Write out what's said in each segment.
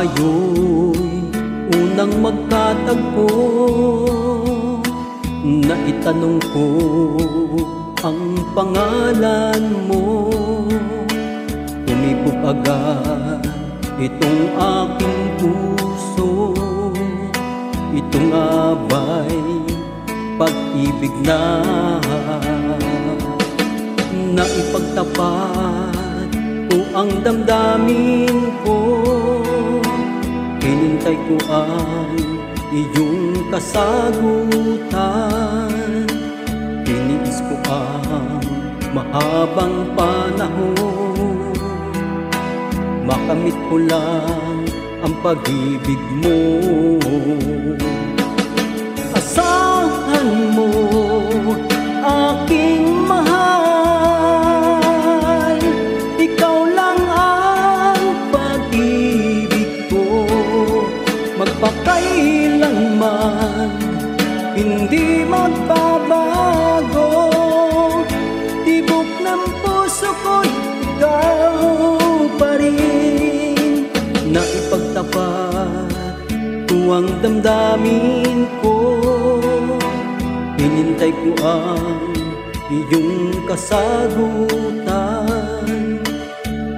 tayo'y unang magkatagpo, naitanong ko ang pangalan mo. Umibog agad itong aking puso, ito nga ba'y pag-ibig na naipagtapat ko ang damdamin ko. Hinintay ko ang iyong kasagutan, tiniis ko ang mahabang panahon, makamit ko lang ang pag-ibig mo. Asahan mo, aking mahal, ikaw lang ang pag-ibig ko. Magpakailanman hindi magbabago, tibok ng puso ko'y ikaw pa rin. Naipagtapat ko ang damdamin ko, hinintay ko ang iyong kasagutan,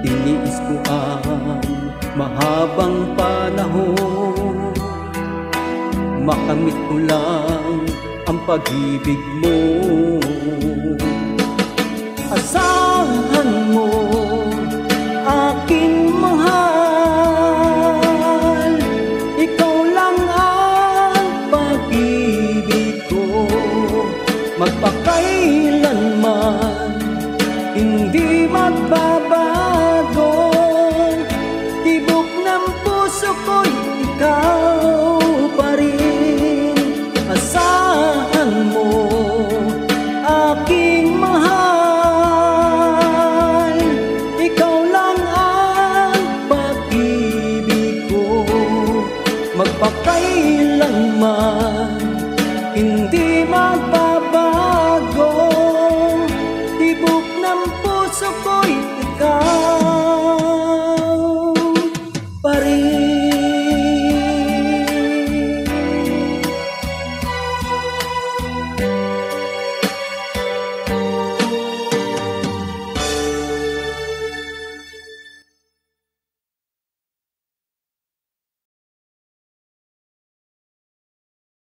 tiniis ko ang mahabang panahon, makamit ko lang ang pag-ibig mo. Asahan mo, aking mahal, ikaw lang ang pag-ibig ko. Magpakailanman hindi magbabago, tibok ng puso ko'y ikaw pa rin. Asahan mo, aking mahal, ikaw lang ang pag-ibig ko. Magpakailanman